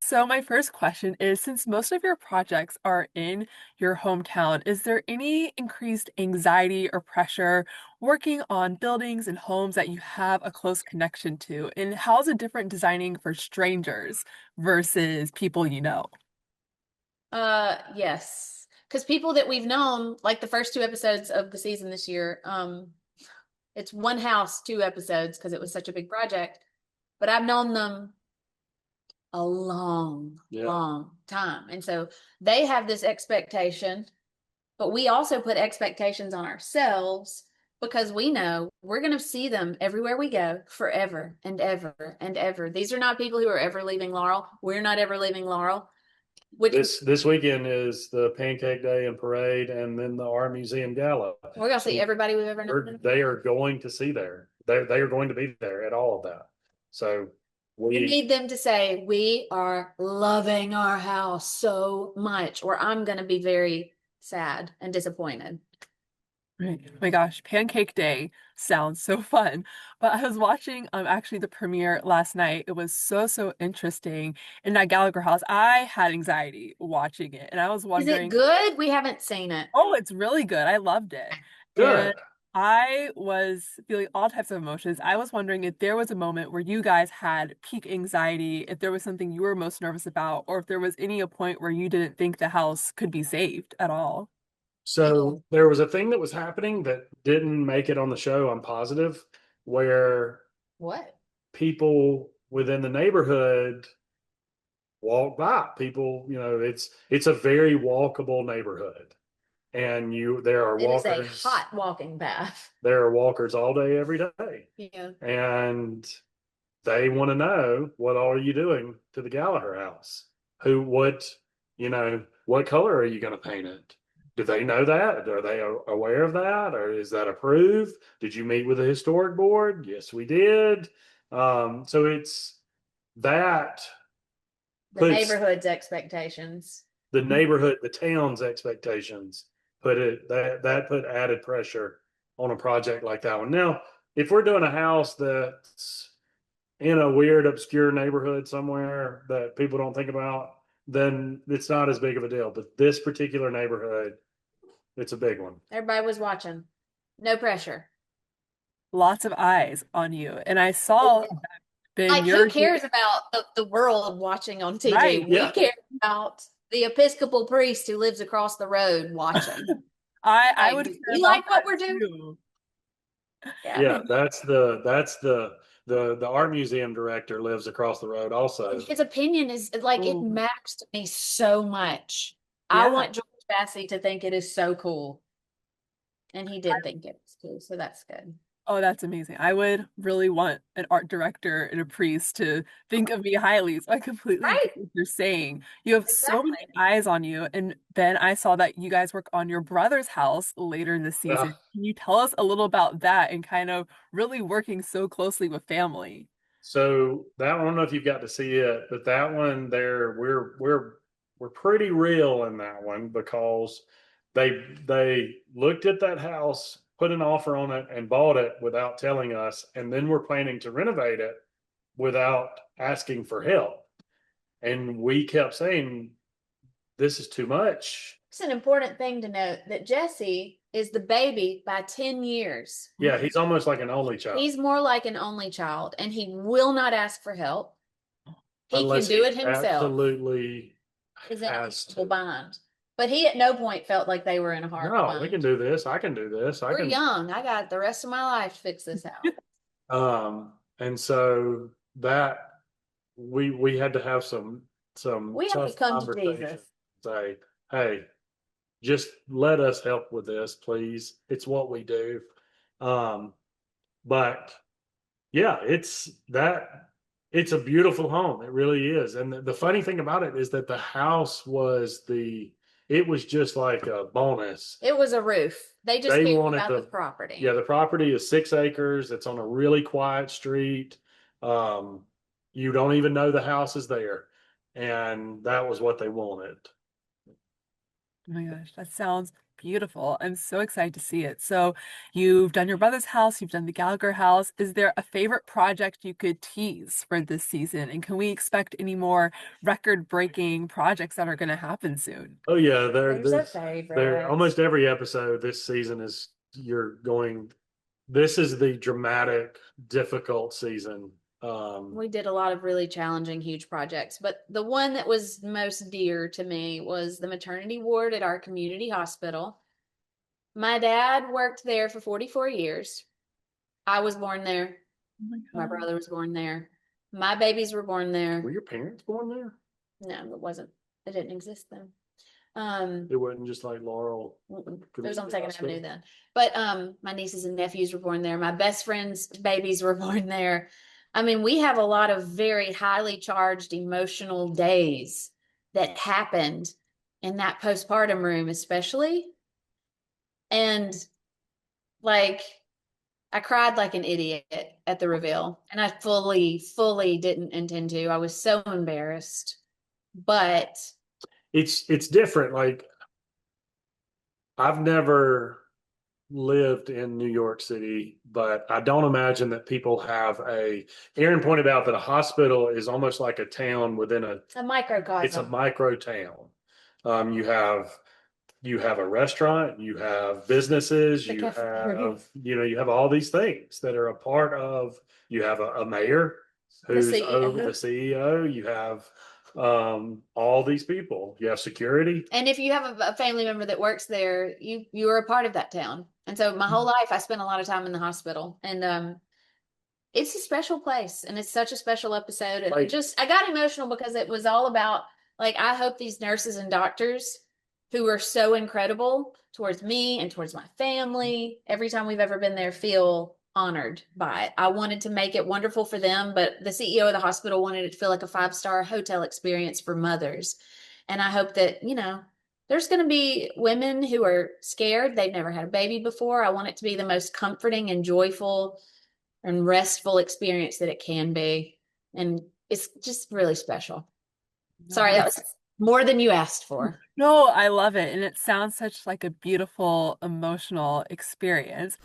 So my first question is, since most of your projects are in your hometown, is there any increased anxiety or pressure working on buildings and homes that you have a close connection to? And how's it different designing for strangers versus people you know? Yes. Because people that we've known, like the first two episodes of the season this year, it's one house, two episodes because it was such a big project. But I've known them a long, Yeah. long time. And so they have this expectation, but we also put expectations on ourselves because we know we're going to see them everywhere we go forever and ever and ever. These are not people who are ever leaving Laurel. We're not ever leaving Laurel. Which This weekend is the Pancake Day and Parade, and then the Art Museum Gala. we're gonna see So everybody we've ever known. they are going to see there. They are going to be there at all of that. So We we need them to say, we are loving our house so much, or I'm going to be very sad and disappointed. Right. Oh my gosh, Pancake Day sounds so fun. But I was watching actually the premiere last night. It was so interesting in that Gallagher house. I had anxiety watching it, and I was Is it wondering, good? We haven't seen it. oh, it's really good. I loved it. And good. I was feeling all types of emotions. I was wondering if there was a moment where you guys had peak anxiety, if there was something you were most nervous about, or if there was any a point where you didn't think the house could be saved at all. So there was a thing that was happening that didn't make it on the show, I'm positive, where What? people within the neighborhood walk by. People, it's a very walkable neighborhood. And there are It is a walkers, hot walking path. there are walkers all day, every day. Yeah. And they want to know, what are you doing to the Gallagher house? What color are you going to paint it? Do they know that? Are they aware of that? Or is that approved? Did you meet with the historic board? Yes, we did. So it's that The puts neighborhood's expectations. the neighborhood, the town's expectations, that put added pressure on a project like that one. Now, if we're doing a house that's in a weird, obscure neighborhood somewhere that people don't think about, then it's not as big of a deal. But this particular neighborhood, it's a big one. Everybody was watching. No pressure. Lots of eyes on you. And I saw that Ben, Like, who you're doing cares about the world watching on TV? right. We Yeah. care about the Episcopal priest who lives across the road watching. I Like, would do care we about like what that we're doing? too. Yeah. Yeah, that's the art museum director lives across the road also. His opinion is like, it Oh, matters to me so much. I yeah. want George Bassey to think it is so cool. And he did think it was cool, so that's good. Oh, that's amazing. I would really want an art director and a priest to think of me highly. So I completely get Right? what you're saying. You have so many Exactly. eyes on you. And Ben, I saw that you guys work on your brother's house later this Uh, season. Can you tell us a little about that and kind of really working so closely with family? so that one, I don't know if you've got to see it, but that one there, we're pretty real in that one because they looked at that house, put an offer on it, and bought it without telling us, and then we're planning to renovate it without asking for help. And we kept saying, "This is too much." It's an important thing to note that Jesse is the baby by 10 years. Yeah, he's almost like an only child, He's more like an only child, and he will not ask for help. He can unless do he it himself. absolutely Is in a has mutual to. bind. But he at no point felt like they were in a hard No, we can bind. do this. I can do this. I We're can. young. I got the rest of my life to fix this out. And so that we had to have some We have to tough come to conversations. Jesus. Say, hey, just let us help with this, please. It's what we do. Um, but yeah, it's a beautiful home. It really is. And the funny thing about it is that the house it was just like a bonus. It was a roof. They just They cared wanted about the property. yeah, the property is 6 acres. It's on a really quiet street. Um, you don't even know the house is there. And that was what they wanted. Oh my gosh, that sounds beautiful. I'm so excited to see it. So you've done your brother's house, you've done the Gallagher house. Is there a favorite project you could tease for this season? And can we expect any more record-breaking projects that are going to happen soon? Oh yeah, There's a they're favorite. almost every episode this season is you're going. This is the dramatic, difficult season. We did a lot of really challenging, huge projects, but the one that was most dear to me was the maternity ward at our community hospital. My dad worked there for 44 years. I was born there. Oh my My God. brother was born there. My babies were born there. Were your parents born there? No, it wasn't. It didn't exist then. It wasn't just like Laurel It was on Community Second Hospital. Avenue then. But my nieces and nephews were born there. My best friend's babies were born there. I mean, we have a lot of very highly charged emotional days that happened in that postpartum room, especially. And like, I cried like an idiot at the reveal, and I fully didn't intend to. I was so embarrassed, but It's different. Like I've never lived in New York City, but I don't imagine that people have a. Erin pointed out that a hospital is almost like a town within a. a microcosm. It's a micro town. You have a restaurant, you have businesses, The you cafeteria. have you have all these things that are a part of. You have a mayor who's over the CEO. You have all these people. You have security. And if you have a family member that works there, you are a part of that town. And so my whole life I spent a lot of time in the hospital, and it's a special place, and it's such a special episode. And Like, I got emotional because it was all about, like, I hope these nurses and doctors who are so incredible towards me and towards my family every time we've ever been there feel honored by it. I wanted to make it wonderful for them, but the CEO of the hospital wanted it to feel like a 5-star hotel experience for mothers. And I hope that, there's going to be women who are scared. They've never had a baby before. I want it to be the most comforting and joyful and restful experience that it can be. And it's just really special. Sorry, that was more than you asked for. No, I love it. And it sounds such like a beautiful emotional experience.